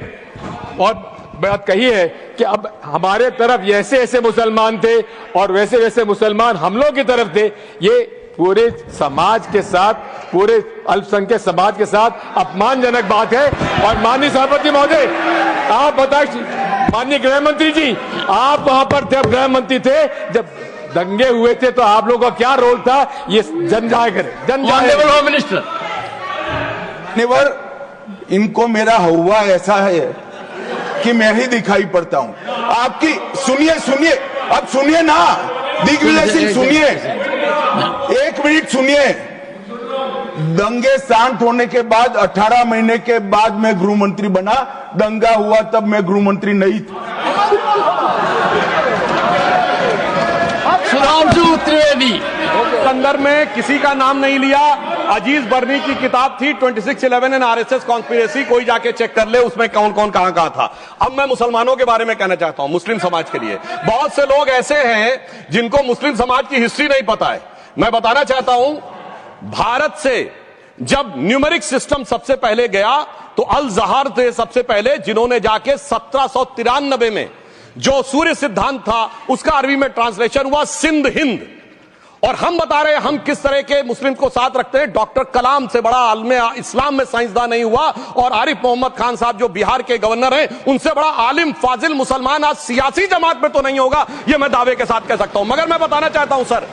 और बात कही है कि अब हमारे तरफ ऐसे ऐसे मुसलमान थे और वैसे वैसे मुसलमान हम लोग की तरफ थे, ये पूरे समाज के साथ, पूरे अल्पसंख्यक समाज के साथ अपमानजनक बात है। और माननीय सभापति महोदय, आप बताइए, माननीय गृह मंत्री जी, आप वहां पर थे, गृह मंत्री थे जब दंगे हुए थे, तो आप लोगों का क्या रोल था, ये जन जाहिर करे, जन जाहिर। होम मिनिस्टर, इनको मेरा हुआ ऐसा है कि मैं ही दिखाई पड़ता हूं। आपकी सुनिए, अब सुनिए ना दिग्विजय सिंह, सुनिए, एक मिनट सुनिए। दंगे शांत होने के बाद 18 महीने के बाद मैं गृह मंत्री बना, दंगा हुआ तब मैं गृह मंत्री नहीं था। सुधांशु त्रिवेदी, संदर्भ में किसी का नाम नहीं लिया। अजीज बर्नी की किताब थी 2611 एंड आरएसएस कॉन्स्पिरेसी, कोई जाके चेक कर ले उसमें कौन कौन कहां कहां था। अब मैं मुसलमानों के बारे में कहना चाहता हूं, मुस्लिम समाज के लिए। बहुत से लोग ऐसे हैं जिनको मुस्लिम समाज की हिस्ट्री नहीं पता है। मैं बताना चाहता हूं, भारत से जब न्यूमेरिक सिस्टम सबसे पहले गया तो अल जहर थे सबसे पहले, जिन्होंने जाके 1793 में जो सूर्य सिद्धांत था उसका अरबी में ट्रांसलेशन हुआ सिंध हिंद। और हम बता रहे हैं हम किस तरह के मुस्लिम को साथ रखते हैं। डॉक्टर कलाम से बड़ा आलिम इस्लाम में साइंसदान नहीं हुआ, और आरिफ मोहम्मद खान साहब जो बिहार के गवर्नर हैं, उनसे बड़ा आलिम फाजिल मुसलमान आज सियासी जमात में तो नहीं होगा, यह मैं दावे के साथ कह सकता हूं। मगर मैं बताना चाहता हूं सर,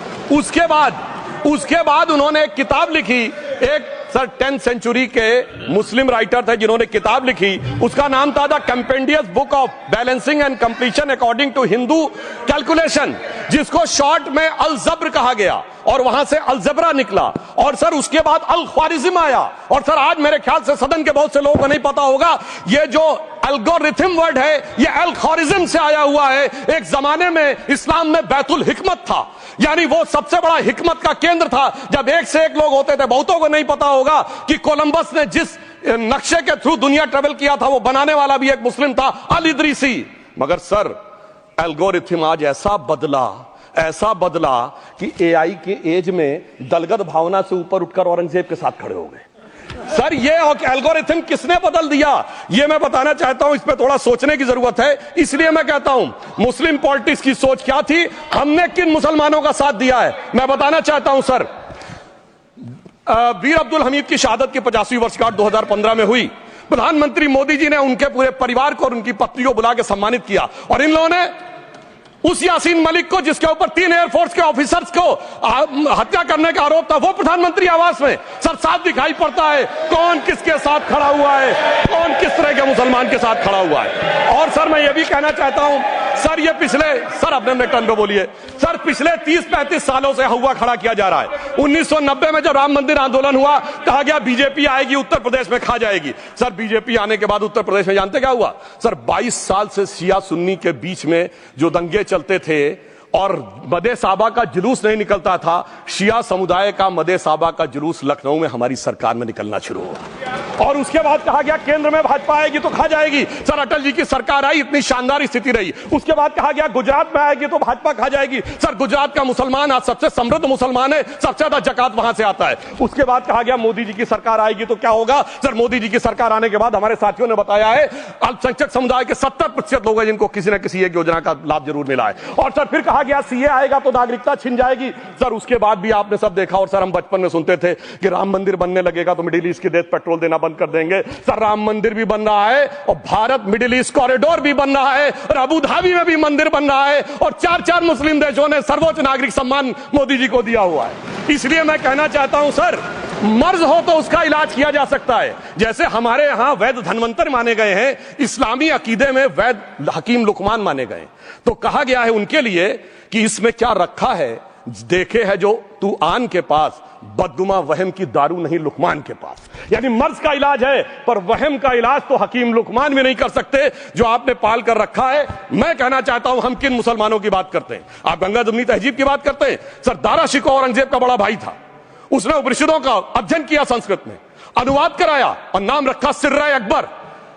उसके बाद उन्होंने एक किताब लिखी, एक सर 10th सेंचुरी के मुस्लिम राइटर थे जिन्होंने किताब लिखी, उसका नाम था the compendious book of balancing and completion according to Hindu calculation, जिसको शॉर्ट में अल जब्र कहा गया, और वहां से अलजबरा निकला। और सर उसके बाद अल ख्वारिज्म आया। और सर आज मेरे ख्याल से सदन के बहुत से लोगों को नहीं पता होगा, ये जो एल्गोरिथम वर्ड है ये अल ख्वारिज्म से आया हुआ है। एक जमाने में इस्लाम में बैतुल हिकमत था, यानी वो सबसे बड़ा हिकमत का केंद्र था। जब एक से एक लोग होते थे, बहुतों को नहीं पता होगा कि कोलंबस ने जिस नक्शे के थ्रू दुनिया ट्रेवल किया था वो बनाने वाला भी एक मुस्लिम था, अल इदरीसी। मगर सर एल्गोरिथम आज ऐसा बदला कि एआई के एज में दलगत भावना से ऊपर उठकर औरंगजेब के साथ खड़े हो गए। सर ये एल्गोरिथम किसने बदल दिया, ये मैं बताना चाहता हूं। इस पे थोड़ा सोचने की जरूरत है। इसलिए मैं कहता हूं मुस्लिम पॉलिटिक्स की सोच क्या थी, हमने किन मुसलमानों का साथ दिया है, मैं बताना चाहता हूं सर। वीर अब्दुल हमीद की शहादत की 50वीं वर्षगांठ 2015 में हुई। प्रधानमंत्री मोदी जी ने उनके पूरे परिवार को और उनकी पत्नी को बुला के सम्मानित किया, और इन लोगों ने उस यासीन मलिक को, जिसके ऊपर 3 एयरफोर्स के ऑफिसर्स को हत्या करने का आरोप था, वो प्रधानमंत्री आवास में। सर साफ दिखाई पड़ता है कौन किसके साथ खड़ा हुआ है, कौन किस तरह के मुसलमान के साथ खड़ा हुआ है। और सर मैं ये भी कहना चाहता हूं सर, ये सर अपने टर्न पे बोलिए सर, पिछले 30-35 सालों से हुआ खड़ा किया जा रहा है। 1990 में जब राम मंदिर आंदोलन हुआ, कहा गया बीजेपी आएगी उत्तर प्रदेश में खा जाएगी। सर बीजेपी आने के बाद उत्तर प्रदेश में जानते क्या हुआ सर, 22 साल से शिया सुन्नी के बीच में जो दंगे चलते थे और मदे साबा का जुलूस नहीं निकलता था, शिया समुदाय का मदे साबा का जुलूस लखनऊ में हमारी सरकार में निकलना शुरू हुआ। और उसके बाद कहा गया केंद्र में भाजपा आएगी तो खा जाएगी। सर अटल जी की सरकार आई, इतनी शानदार स्थिति रही। उसके बाद कहा गया गुजरात में आएगी तो भाजपा खा जाएगी। सर गुजरात का मुसलमान आज सबसे समृद्ध मुसलमान है, सबसे ज्यादा जकात वहां से आता है। उसके बाद कहा गया मोदी जी की सरकार आएगी तो क्या होगा। सर मोदी जी की सरकार आने के बाद हमारे साथियों ने बताया है अल्पसंख्यक समुदाय के 70% लोग हैं जिनको किसी न किसी एक योजना का लाभ जरूर मिला है। और सर फिर कहा गया सीए आएगा तो नागरिकता छिन जाएगी। सर उसके बाद भी आपने सब देखा, और सर हम बचपन में सुनते थे कि राम मंदिर बनने लगेगा तो मिडिल ईस्ट के देश पेट्रोल देना बंद कर देंगे। सर राम मंदिर भी बन रहा है, और भारत मिडिल ईस्ट कॉरिडोर भी बन रहा है, और अबू धाबी में भी मंदिर बन रहा है, और 4 मुस्लिम देशों ने सर्वोच्च नागरिक सम्मान मोदी जी को दिया हुआ है। इसलिए मैं कहना चाहता हूं सर, मर्ज हो तो उसका इलाज किया जा सकता है। जैसे हमारे यहां वैद धन्वंतर माने गए हैं, इस्लामी अकीदे में वैद हकीम लुकमान माने गए, तो कहा गया है उनके लिए कि इसमें क्या रखा है, देखे है जो तू आन के पास, बददुमा वहम की दारू नहीं लुकमान के पास। यानी मर्ज का इलाज है, पर वहम का इलाज तो हकीम लुकमान भी नहीं कर सकते जो आपने पाल कर रखा है। मैं कहना चाहता हूं हम किन मुसलमानों की बात करते हैं। आप गंगा जमुनी तहजीब की बात करते हैं। सर दारा शिकोह औरंगजेब का बड़ा भाई था, उसने उपनिषदों का अध्ययन किया, संस्कृत में अनुवाद कराया और नाम रखा सिर्रा अकबर,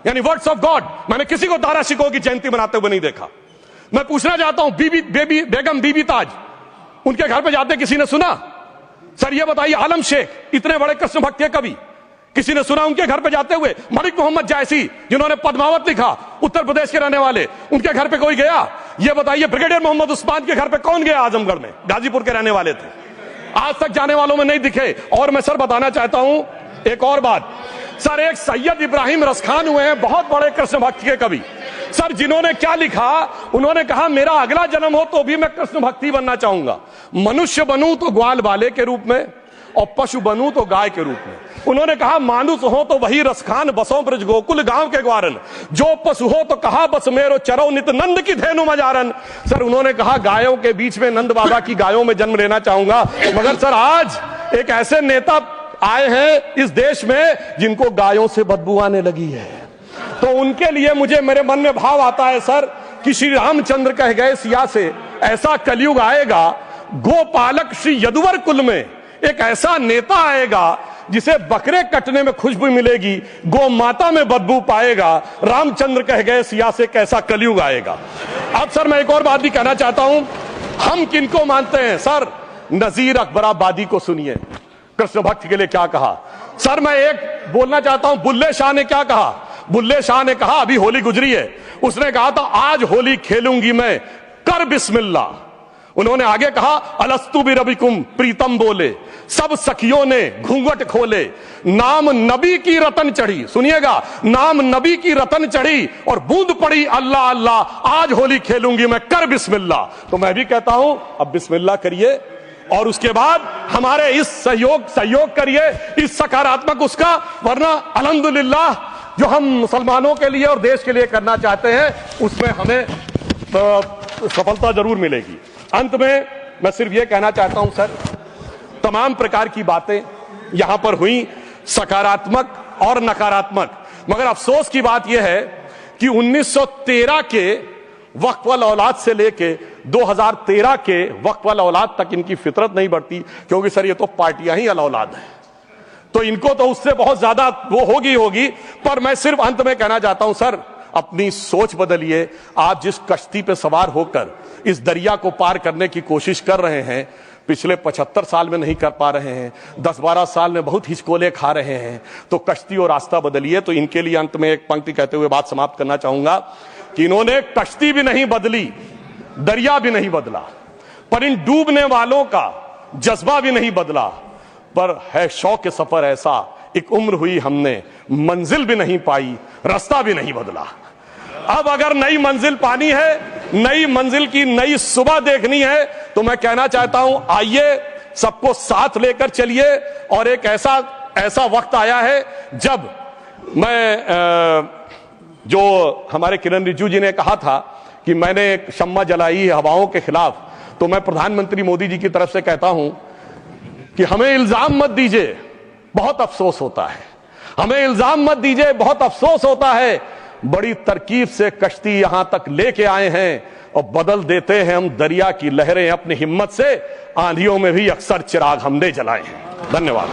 यानी वर्ड्स ऑफ गॉड। मैंने किसी को दारा शिकोह की जयंती मनाते हुए नहीं देखा। मैं पूछना चाहता हूं बेगम बीबी ताज, उनके घर पे जाते किसी ने सुना? सर ये बताइए, आलम शेख इतने बड़े कृष्ण भक्त के कवि, किसी ने सुना उनके घर पे जाते हुए? मलिक मोहम्मद जायसी जिन्होंने पद्मावत लिखा, उत्तर प्रदेश के रहने वाले, उनके घर पे कोई गया? ये बताइए ब्रिगेडियर मोहम्मद उस्मान के घर पे कौन गया? आजमगढ़ में, गाजीपुर के रहने वाले थे, आज तक जाने वालों में नहीं दिखे। और मैं सर बताना चाहता हूं एक और बात, सर एक सैयद इब्राहिम रसखान हुए हैं, बहुत बड़े कृष्ण भक्त के कवि सर, जिन्होंने क्या लिखा? उन्होंने कहा मेरा अगला जन्म हो तो भी मैं कृष्ण भक्ति बनना चाहूंगा, मनुष्य बनूं तो ग्वाल बाले के रूप में और पशु बनूं तो गाय के रूप में। उन्होंने कहा मानुष हो तो वही रसखान, बसों ब्रज गोकुल गांव के ग्वारन, जो पशु हो तो कहा बस मेरो चरो नित नंद की धेनु मजारन। सर उन्होंने कहा गायों के बीच में नंद बाबा की गायों में जन्म लेना चाहूंगा। मगर सर आज एक ऐसे नेता आए हैं इस देश में जिनको गायों से बदबू आने लगी है, तो उनके लिए मुझे मेरे मन में भाव आता है सर कि श्री रामचंद्र कह गए सिया से, ऐसा कलयुग आएगा गोपालक श्री यदुवर कुल में एक ऐसा नेता आएगा जिसे बकरे कटने में खुशबू मिलेगी, गौ माता में बदबू पाएगा। रामचंद्र कह गए सिया से कैसा कलयुग आएगा। अब सर मैं एक और बात भी कहना चाहता हूं, हम किनको मानते हैं? सर नजीर अकबराबादी को सुनिए, कृष्ण भक्त के लिए क्या कहा। सर मैं एक बोलना चाहता हूं, बुल्ले शाह ने क्या कहा? बुल्ले शाह ने कहा, अभी होली गुजरी है, उसने कहा था आज होली खेलूंगी मैं, कर बिस्मिल्लाह। उन्होंने आगे कहा अलस्तु भी रबिकुम प्रीतम बोले, सब सखियों ने घूंघट खोले, नाम नबी की रतन चढ़ी, सुनिएगा, नाम नबी की रतन चढ़ी और बूंद पड़ी अल्लाह अल्लाह, आज होली खेलूंगी मैं, कर बिस्मिल्लाह। तो मैं भी कहता हूं अब बिस्मिल्लाह करिए और उसके बाद हमारे इस सहयोग करिए, इस सकारात्मक उसका, वरना अल्हम्दुलिल्लाह जो हम मुसलमानों के लिए और देश के लिए करना चाहते हैं उसमें हमें सफलता जरूर मिलेगी। अंत में मैं सिर्फ यह कहना चाहता हूं सर, तमाम प्रकार की बातें यहां पर हुई, सकारात्मक और नकारात्मक, मगर अफसोस की बात यह है कि 1913 के वक्फ वाल औलाद से लेके 2013 के वक्फ वाल औलाद तक इनकी फितरत नहीं बढ़ती, क्योंकि सर ये तो पार्टियां ही अल औलाद हैं, तो इनको तो उससे बहुत ज्यादा वो होगी। पर मैं सिर्फ अंत में कहना चाहता हूं सर, अपनी सोच बदलिए। आप जिस कश्ती पे सवार होकर इस दरिया को पार करने की कोशिश कर रहे हैं, पिछले 75 साल में नहीं कर पा रहे हैं, 10-12 साल में बहुत हिचकोले खा रहे हैं, तो कश्ती और रास्ता बदलिए। तो इनके लिए अंत में एक पंक्ति कहते हुए बात समाप्त करना चाहूंगा कि इन्होंने कश्ती भी नहीं बदली, दरिया भी नहीं बदला, पर इन डूबने वालों का जज्बा भी नहीं बदला, पर है शौक के सफर ऐसा, एक उम्र हुई हमने, मंजिल भी नहीं पाई, रास्ता भी नहीं बदला। अब अगर नई मंजिल पानी है, नई मंजिल की नई सुबह देखनी है, तो मैं कहना चाहता हूं आइए सबको साथ लेकर चलिए। और एक ऐसा वक्त आया है जब मैं जो हमारे किरण रिजिजू जी ने कहा था कि मैंने एक शम्मा जलाई हवाओं के खिलाफ, तो मैं प्रधानमंत्री मोदी जी की तरफ से कहता हूं कि हमें इल्जाम मत दीजिए, बहुत अफसोस होता है, हमें इल्जाम मत दीजिए, बहुत अफसोस होता है। बड़ी तरकीब से कश्ती यहां तक लेके आए हैं और बदल देते हैं हम दरिया की लहरें अपनी हिम्मत से, आंधियों में भी अक्सर चिराग हमने जलाए हैं। धन्यवाद।